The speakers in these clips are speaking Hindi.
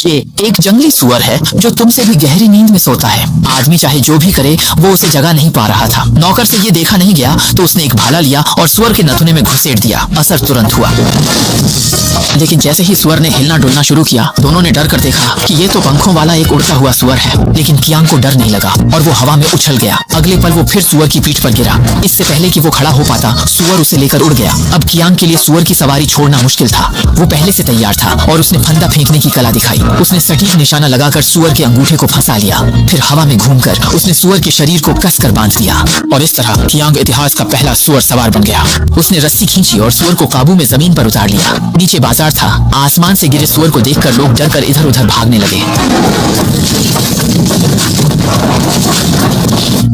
ये एक जंगली सुअर है जो तुमसे भी गहरी नींद में सोता है। आदमी चाहे जो भी करे वो उसे जगा नहीं पा रहा था। नौकर से ये देखा नहीं गया तो उसने एक भाला लिया और सुअर के नथुने में घुसेड़ दिया। असर तुरंत हुआ, लेकिन जैसे ही सुअर ने हिलना डुलना शुरू किया, दोनों ने डर कर देखा कि ये तो पंखों वाला एक उड़ता हुआ सुअर है। लेकिन कियांग को डर नहीं लगा और वो हवा में उछल गया। अगले पल वो फिर सुअर की पीठ पर गिरा। इससे पहले कि वो खड़ा हो पाता, सुअर उसे लेकर उड़ गया। अब कियांग के लिए सुअर की सवारी छोड़ना मुश्किल था। वो पहले से तैयार था और उसने फंदा फेंकने की कला दिखाई। उसने सटीक निशाना लगाकर सुअर के अंगूठे को फंसा लिया। फिर हवा में घूमकर उसने सुअर के शरीर को कसकर बांध दिया और इस तरह कियांग इतिहास का पहला सुअर सवार बन गया। उसने रस्सी खींची और सुअर को काबू में जमीन पर उतार लिया। नीचे बाजार था। आसमान से गिरे सुअर को देखकर लोग डरकर इधर उधर भागने लगे।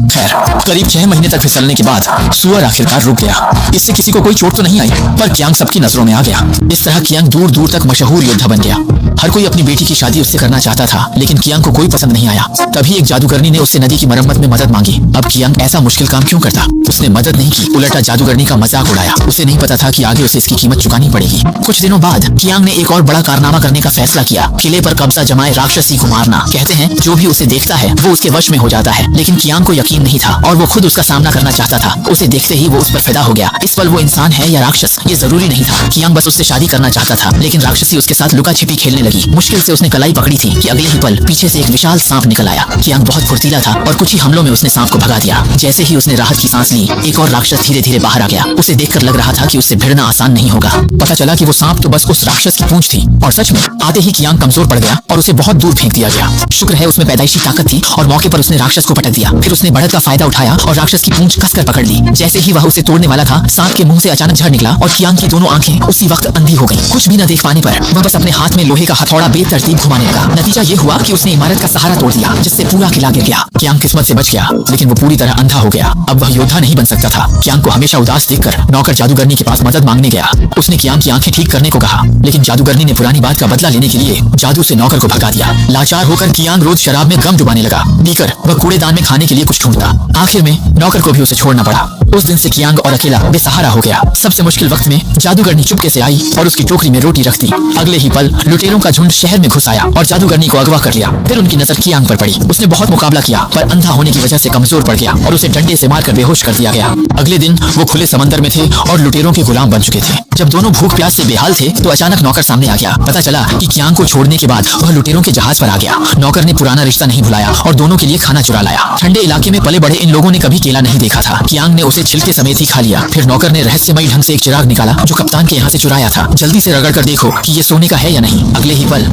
खैर, करीब 6 महीने तक फिसलने के बाद सुअर आखिरकार रुक गया। इससे किसी को कोई चोट तो नहीं आई, पर कियांग सबकी नजरों में आ गया। इस तरह कियांग दूर दूर तक मशहूर योद्धा बन गया। हर कोई अपनी बेटी की शादी उससे करना चाहता था, लेकिन कियांग को कोई पसंद नहीं आया। तभी एक जादूगरनी ने उससे नदी की मरम्मत में मदद मांगी। अब कियांग ऐसा मुश्किल काम क्यों करता? उसने मदद नहीं की, उल्टा जादूगरनी का मजाक उड़ाया। उसे नहीं पता था कि आगे उसे इसकी कीमत चुकानी पड़ेगी। कुछ दिनों बाद कियांग ने एक और बड़ा कारनामा करने का फैसला किया। किले पर कब्जा जमाए राक्षसी को मारना। कहते हैं जो भी उसे देखता है वो उसके वश में हो जाता है। लेकिन कियांग को यकीन नहीं था और वो खुद उसका सामना करना चाहता था। उसे देखते ही वो उस पर फिदा हो गया। इस पल वो इंसान है या राक्षस ये जरूरी नहीं था। कियांग बस उससे शादी करना चाहता था, लेकिन राक्षसी उसके साथ लुका छिपी खेलने लगी। मुश्किल से उसने कलाई पकड़ी थी कि अगले ही पल पीछे से एक विशाल सांप निकल आया। कियांग बहुत फुर्तीला था और कुछ ही हमलों में उसने सांप को भगा दिया। जैसे ही उसने राहत की सांस ली, एक और राक्षस धीरे धीरे बाहर आ गया। उसे देखकर लग रहा था कि उससे भिड़ना आसान नहीं होगा। पता चला कि वो सांप तो बस उस राक्षस की पूंछ थी और सच में आते ही कियांग कमजोर पड़ गया और उसे बहुत दूर फेंक दिया गया। शुक्र है उसमें पैदाइशी ताकत थी और मौके पर उसने राक्षस को पटक दिया। फिर उसने बढ़त का फायदा उठाया और राक्षस की पूंछ कसकर पकड़ ली। जैसे ही वह उसे तोड़ने वाला था, सांप के मुंह से अचानक झड़ निकला और कियांग की दोनों आंखें उसी वक्त अंधी हो गईं। कुछ भी न देख पाने पर वह बस अपने हाथ में लोहे का हथौड़ा बेतरतीब घुमाने लगा। नतीजा ये हुआ कि उसने इमारत का सहारा तोड़ दिया, जिससे पूरा किला गिर गया। कियांग किस्मत से बच गया, लेकिन वो पूरी तरह अंधा हो गया। अब वह योद्धा नहीं बन सकता था। कियांग को हमेशा उदास देखकर नौकर जादूगरनी के पास मदद मांगने गया। उसने कियांग की आंखें ठीक करने को कहा, लेकिन जादूगरनी ने पुरानी बात का बदला लेने के लिए जादू से नौकर को भगा दिया। लाचार होकर कियांग रोज शराब में गम डुबाने लगा। पीकर वह कूड़ेदान में खाने के लिए कुछ ढूंढता। आखिर में नौकर को भी उसे छोड़ना पड़ा। उस दिन से कियांग और अकेला बेसहारा हो गया। सबसे मुश्किल वक्त में जादूगरनी चुपके से आई और उसकी टोकरी में रोटी रख दी। अगले ही पल लुटेरों का झुंड शहर में घुस आया और जादूगरनी को अगवा कर लिया। फिर उनकी नजर कियांग पर पड़ी। उसने बहुत मुकाबला किया, पर अंधा होने की वजह से कमजोर पड़ गया और उसे डंडे से मारकर बेहोश कर दिया गया। अगले दिन वो खुले समंदर में थे और लुटेरों के गुलाम बन चुके थे। जब दोनों भूख प्यास से बेहाल थे तो अचानक नौकर सामने आ गया। पता चला कि कियांग को छोड़ने के बाद वह लुटेरों के जहाज पर आ गया। नौकर ने पुराना रिश्ता नहीं भुलाया और दोनों के लिए खाना चुरा लाया। ठंडे इलाके में पले बड़े इन लोगों ने कभी केला नहीं देखा था। कियांग ने उसे छिलके समेत ही खा लिया। फिर नौकर ने रहस्यमयी ढंग से एक चिराग निकाला जो कप्तान के यहाँ से चुराया था। जल्दी से रगड़ कर देखो कि ये सोने का है या नहीं। अगले ही पल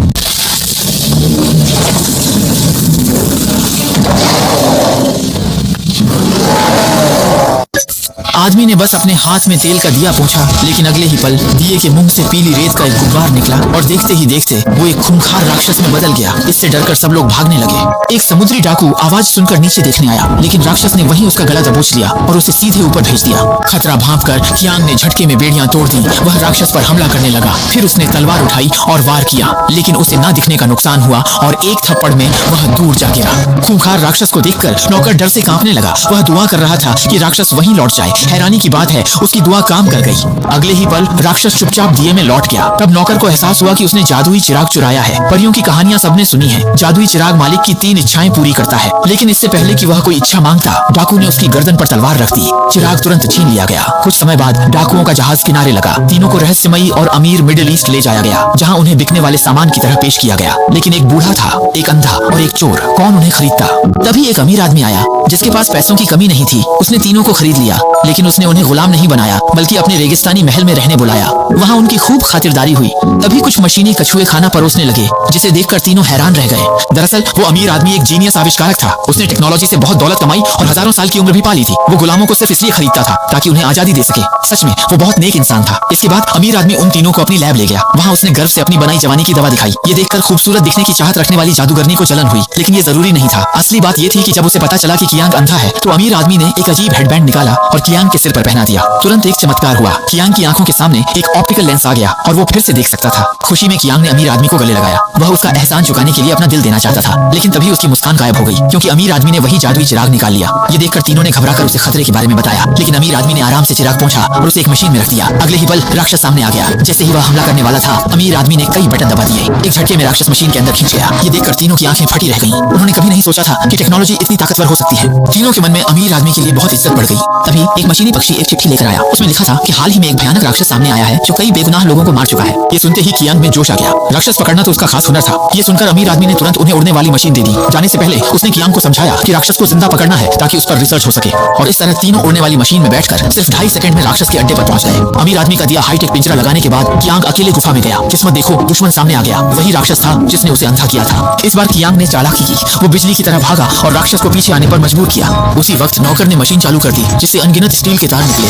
आदमी ने बस अपने हाथ में तेल का दिया पोंछा, लेकिन अगले ही पल दिए के मुंह से पीली रेत का एक गुब्बार निकला और देखते ही देखते वो एक खूंखार राक्षस में बदल गया। इससे डरकर सब लोग भागने लगे। एक समुद्री डाकू आवाज सुनकर नीचे देखने आया, लेकिन राक्षस ने वहीं उसका गला दबोच लिया और उसे सीधे ऊपर भेज दिया। खतरा भांपकर कियांग ने झटके में बेड़ियां तोड़ दी। वह राक्षस पर हमला करने लगा। फिर उसने तलवार उठाई और वार किया, लेकिन उसे ना दिखने का नुकसान हुआ और एक थप्पड़ में वह दूर जा गिरा। खूंखार राक्षस को देखकर नौकर डर से कांपने लगा। वह दुआ कर रहा था कि राक्षस वहीं लौट जाए। हैरानी की बात है, उसकी दुआ काम कर गई। अगले ही पल राक्षस चुपचाप दिए में लौट गया। तब नौकर को एहसास हुआ कि उसने जादुई चिराग चुराया है। परियों की कहानियां सबने सुनी है। जादुई चिराग मालिक की 3 इच्छाएं पूरी करता है, लेकिन इससे पहले कि वह कोई इच्छा मांगता, डाकू ने उसकी गर्दन पर तलवार रख दी। चिराग तुरंत छीन लिया गया। कुछ समय बाद डाकुओं का जहाज किनारे लगा। तीनों को रहस्यमयी और अमीर मिडिल ईस्ट ले जाया गया, जहाँ उन्हें बिकने वाले सामान की तरह पेश किया गया। लेकिन एक बूढ़ा था, एक अंधा और एक चोर। कौन उन्हें खरीदता? तभी एक अमीर आदमी आया जिसके पास पैसों की कमी नहीं थी। उसने तीनों को खरीद लिया, लेकिन उसने उन्हें गुलाम नहीं बनाया, बल्कि अपने रेगिस्तानी महल में रहने बुलाया। वहाँ उनकी खूब खातिरदारी हुई। तभी कुछ मशीनी कछुए खाना परोसने लगे, जिसे देखकर तीनों हैरान रह गए। दरअसल वो अमीर आदमी एक जीनियस आविष्कारक था। उसने टेक्नोलॉजी से बहुत दौलत कमाई और हजारों साल की उम्र भी पाली थी। वो गुलामों को सिर्फ इसलिए खरीदता था ताकि उन्हें आजादी दे सके। सच में वो बहुत नेक इंसान था। इसके बाद अमीर आदमी उन तीनों को अपनी लैब ले गया। वहाँ उसने गर्व से अपनी बनाई जवानी की दवा दिखाई। ये देखकर खूबसूरत दिखने की चाहत रखने वाली जादूगरनी को जलन हुई, लेकिन ये जरूरी नहीं था। असली बात ये थी कि जब उसे पता चला कि कियांग अंधा है, तो अमीर आदमी ने एक अजीब हेडबैंड निकाला और कियांग कियांग के सिर पर पहना दिया। तुरंत एक चमत्कार हुआ। कियांग की आंखों के सामने एक ऑप्टिकल लेंस आ गया और वो फिर से देख सकता था। खुशी में कियांग ने अमीर आदमी को गले लगाया। वह उसका एहसान चुकाने के लिए अपना दिल देना चाहता था, लेकिन तभी उसकी मुस्कान गायब हो गई क्योंकि अमीर आदमी ने वही जादुई चिराग निकाल लिया। ये देखकर तीनों ने घबराकर उसे खतरे के बारे में बताया, लेकिन अमीर आदमी ने आराम से चिराग पहुंचा और उसे एक मशीन में रख दिया। अगले ही पल राक्षस सामने आ गया। जैसे ही वह हमला करने वाला था, अमीर आदमी ने कई बटन दबा दिए। एक झटके में राक्षस मशीन के अंदर खींच गया। ये देखकर तीनों की आंखें फटी रह गईं। उन्होंने कभी नहीं सोचा था कि टेक्नोलॉजी इतनी ताकतवर हो सकती है। तीनों के मन में अमीर आदमी के लिए बहुत इज्जत बढ़ गई। तभी एक मशीनी पक्षी एक चिट्ठी लेकर आया। उसमें लिखा था कि हाल ही में एक भयानक राक्षस सामने आया है जो कई बेगुनाह लोगों को मार चुका है। ये सुनते ही कियांग में जोश आ गया। राक्षस पकड़ना तो उसका खास हुनर था। ये सुनकर अमीर आदमी ने तुरंत उन्हें उड़ने वाली मशीन दे दी। जाने से पहले उसने कियांग को समझाया कि राक्षस को जिंदा पकड़ना है ताकि उस पर रिसर्च हो सके। और इस तरह तीनों उड़ने वाली मशीन में बैठकर सिर्फ 2.5 सेकंड में राक्षस के अड्डे पर पहुंच गए। अमीर आदमी का दिया हाईटेक पिंजरा लगाने के बाद कियांग अकेले गुफा में गया। किस्मत देखो, दुश्मन सामने आ गया। वही राक्षस था जिसने उसे अंधा किया था। इस बार कियांग ने चालाकी की। वो बिजली की तरह भागा और राक्षस को पीछे आने पर मजबूर किया। उसी वक्त नौकर ने मशीन चालू कर दी जिससे अनगिनत स्टील के तार निकले।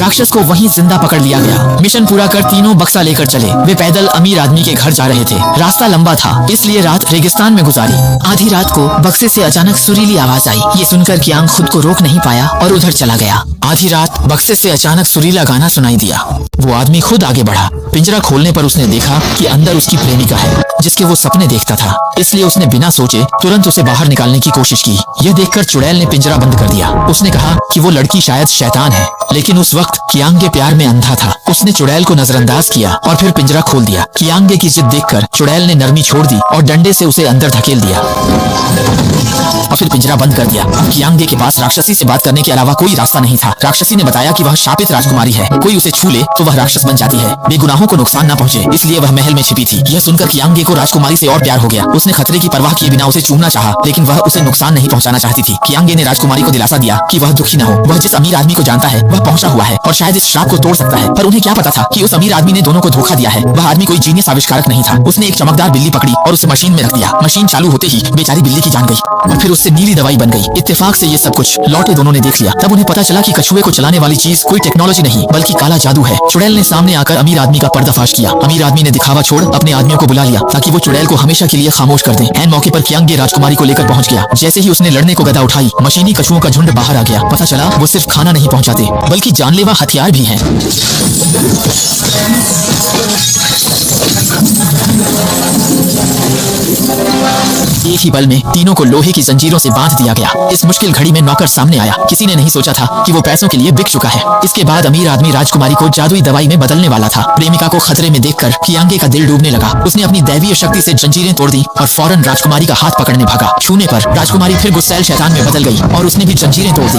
राक्षस को वहीं जिंदा पकड़ लिया गया। मिशन पूरा कर तीनों बक्सा लेकर चले। वे पैदल अमीर आदमी के घर जा रहे थे। रास्ता लंबा था, इसलिए रात रेगिस्तान में गुजारी। आधी रात को बक्से से अचानक सुरीली आवाज आई। ये सुनकर कियांग खुद को रोक नहीं पाया और उधर चला गया। आधी रात बक्से से अचानक सुरीला गाना सुनाई दिया। वो आदमी खुद आगे बढ़ा। पिंजरा खोलने पर उसने देखा कि अंदर उसकी प्रेमिका है जिसके वो सपने देखता था। इसलिए उसने बिना सोचे तुरंत उसे बाहर निकालने की कोशिश की। यह देखकर चुड़ैल ने पिंजरा बंद कर दिया। उसने कहा कि वो लड़की शायद शैतान है, लेकिन उस वक्त कियांग के प्यार में अंधा था। उसने चुड़ैल को नजरअंदाज किया और फिर पिंजरा खोल दिया। कियांग की जिद देखकर चुड़ैल ने नरमी छोड़ दी और डंडे से उसे अंदर धकेल दिया और फिर पिंजरा बंद कर दिया। कियांग के पास राक्षसी से बात करने के अलावा कोई रास्ता नहीं था। राक्षसी ने बताया कि वह शापित राजकुमारी है, कोई उसे छू ले तो वह राक्षस बन जाती है। बेगुनाहों को नुकसान न पहुंचे, इसलिए वह महल में छिपी थी। यह सुनकर कियांग को राजकुमारी से और प्यार हो गया। उसने खतरे की परवाह किए बिना उसे चूमना चाहा, लेकिन वह उसे नुकसान नहीं पहुंचाना चाहती थी। कियांग ने राजकुमारी को दिलासा दिया कि वह दुखी न हो। वह जिस अमीर आदमी को जानता है वह पहुंचा हुआ है और शायद इस श्राप को तोड़ सकता है। पर उन्हें क्या पता था कि उस अमीर आदमी ने दोनों को धोखा दिया है। वह आदमी कोई जीनियस आविष्कारक नहीं था। उसने एक चमकदार बिल्ली पकड़ी और उसे मशीन में रख दिया। मशीन चालू होते ही बेचारी बिल्ली की जान गई और फिर उससे नीली दवाई बन गई। इत्तेफाक से ये सब कुछ लौटे दोनों ने देख लिया। तब उन्हें पता चला कि कछुए को चलाने वाली चीज कोई टेक्नोलॉजी नहीं बल्कि काला जादू है। चुड़ैल ने सामने आकर अमीर आदमी का पर्दाफाश किया। अमीर आदमी ने दिखावा छोड़ अपने आदमियों को बुला लिया ताकि वो चुड़ैल को हमेशा के लिए खामोश कर दें। ऐन मौके पर कियांग राजकुमारी को लेकर पहुंच गया। जैसे ही उसने लड़ने को गदा उठाई, मशीनी कछुओं का झुंड बाहर आ गया। पता चला वो सिर्फ खाना नहीं पहुंचाते बल्कि जानलेवा हथियार भी हैं। एक ही पल में तीनों को लोहे की जंजीरों से बांध दिया गया। इस मुश्किल घड़ी में नौकर सामने आया। किसी ने नहीं सोचा था कि वो पैसों के लिए बिक चुका है। इसके बाद अमीर आदमी राजकुमारी को जादुई दवाई में बदलने वाला था। प्रेमिका को खतरे में देखकर कियांग का दिल डूबने लगा। उसने अपनी दैवीय शक्ति से जंजीरें तोड़ दी और फौरन राजकुमारी का हाथ पकड़ने भागा। छूने पर राजकुमारी फिर गुस्सैल शैतान में बदल गई और उसने भी जंजीरें तोड़ दी।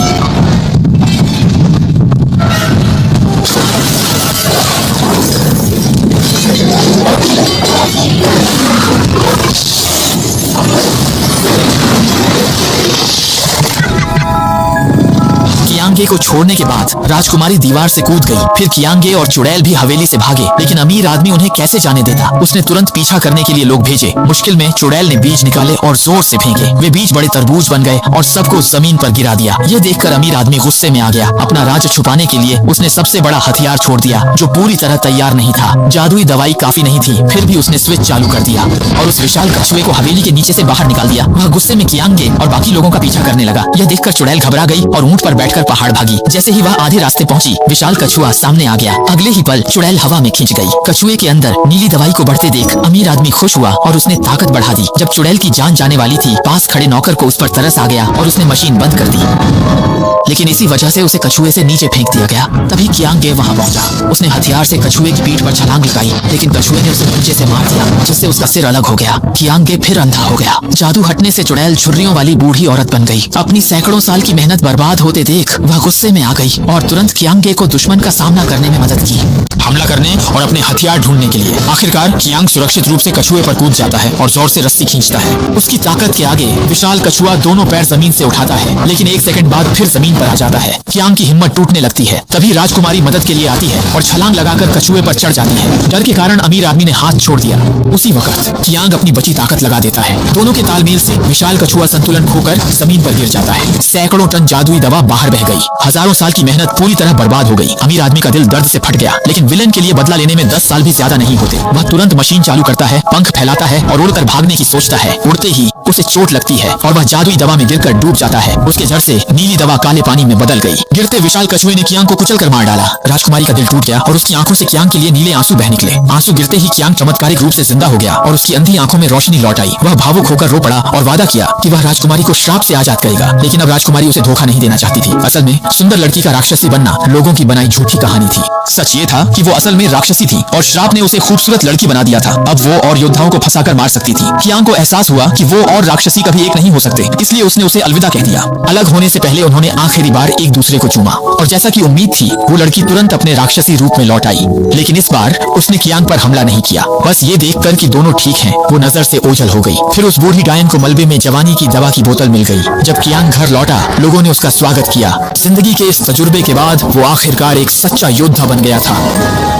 कियांगे को छोड़ने के बाद राजकुमारी दीवार से कूद गई। फिर कियांगे और चुड़ैल भी हवेली से भागे, लेकिन अमीर आदमी उन्हें कैसे जाने देता। उसने तुरंत पीछा करने के लिए लोग भेजे। मुश्किल में चुड़ैल ने बीज निकाले और जोर से फेंके। वे बीज बड़े तरबूज बन गए और सबको जमीन पर गिरा दिया। ये देखकर अमीर आदमी गुस्से में आ गया। अपना राज छुपाने के लिए उसने सबसे बड़ा हथियार छोड़ दिया जो पूरी तरह तैयार नहीं था। जादुई दवाई काफी नहीं थी, फिर भी उसने स्विच चालू कर दिया और उस विशाल कछुए को हवेली के नीचे से बाहर निकाल दिया। वह गुस्से में कियांगे और बाकी लोगों का पीछा करने लगा। यह देखकर चुड़ैल घबरा गई और ऊंट पर बैठकर पहाड़ भागी। जैसे ही वह आधे रास्ते पहुंची, विशाल कछुआ सामने आ गया। अगले ही पल चुड़ैल हवा में खिंच गई। कछुए के अंदर नीली दवाई को बढ़ते देख अमीर आदमी खुश हुआ और उसने ताकत बढ़ा दी। जब चुड़ैल की जान जाने वाली थी, पास खड़े नौकर को उस पर तरस आ गया और उसने मशीन बंद कर दी। लेकिन इसी वजह से उसे कछुए से नीचे फेंक दिया गया। तभी कियांगे वहां पहुंचा। उसने हथियार से कछुए की पीठ पर छलांग लगाई, लेकिन कछुए ने उसे नीचे से मार दिया, जिससे उसका सिर अलग हो गया। कियांगे फिर अंधा हो गया। जादू हटने से चुड़ैल छुर्रियों वाली बूढ़ी औरत बन गई। अपनी सैकड़ों साल की मेहनत बर्बाद होते देख वह गुस्से में आ गई और तुरंत कियांगे को दुश्मन का सामना करने में मदद की, हमला करने और अपने हथियार ढूंढने के लिए। आखिरकार कियांग सुरक्षित रूप से कछुए पर कूद जाता है और जोर से रस्सी खींचता है। उसकी ताकत के आगे विशाल कछुआ दोनों पैर जमीन से उठाता है, लेकिन एक सेकंड बाद फिर जमीन पर आ जाता है। कियांग की हिम्मत टूटने लगती है। तभी राजकुमारी मदद के लिए आती है और छलांग लगाकर कछुए पर चढ़ जाती है। डर के कारण अमीर आदमी ने हाथ छोड़ दिया। उसी वक्त कियांग अपनी बची ताकत लगा देता है। दोनों के तालमेल से विशाल कछुआ संतुलन खोकर जमीन पर गिर जाता है। सैकड़ों टन जादुई दवा बाहर बह गई। हजारों साल की मेहनत पूरी तरह बर्बाद हो गई। अमीर आदमी का दिल दर्द से फट गया, लेकिन विलन के लिए बदला लेने में 10 साल भी ज्यादा नहीं होते। वह तुरंत मशीन चालू करता है, पंख फैलाता है और उड़कर भागने की सोचता है। उड़ते ही उसे चोट लगती है और वह जादुई दवा में गिरकर डूब जाता है। उसके जड़ से नीली दवा काले पानी में बदल गई। गिरते विशाल कछुए ने कियांग को कुचलकर मार डाला। राजकुमारी का दिल टूट गया और उसकी आंखों से कियांग के लिए नीले आंसू बह निकले। आंसू गिरते ही कियांग चमत्कारिक रूप से जिंदा हो गया और उसकी अंधी आंखों में रोशनी लौट आई। वह भावुक होकर रो पड़ा और वादा किया कि वह राजकुमारी को श्राप से आजाद करेगा। लेकिन अब राजकुमारी उसे धोखा नहीं देना चाहती थी। असल में सुंदर लड़की का राक्षसी बनना लोगों की बनाई झूठी कहानी थी। सच ये था कि वो असल में राक्षसी थी और श्राप ने उसे खूबसूरत लड़की बना दिया था। अब वो और योद्धाओं को फंसाकर मार सकती थी। कियांग को एहसास हुआ कि वो और राक्षसी कभी एक नहीं हो सकते, इसलिए उसने उसे अलविदा कह दिया। अलग होने से पहले उन्होंने आखिरी बार एक दूसरे को चूमा और जैसा कि उम्मीद थी वो लड़की तुरंत अपने राक्षसी रूप में लौट आई। लेकिन इस बार उसने कियांग पर हमला नहीं किया। बस ये देखकर कि दोनों ठीक हैं, वो नजर से ओझल हो गई। फिर उस बूढ़ी डायन को मलबे में जवानी की दवा की बोतल मिल गई। जब कियांग घर लौटा, लोगों ने उसका स्वागत किया। जिंदगी के इस तजुर्बे के बाद वो आखिरकार एक सच्चा योद्धा बन गया था।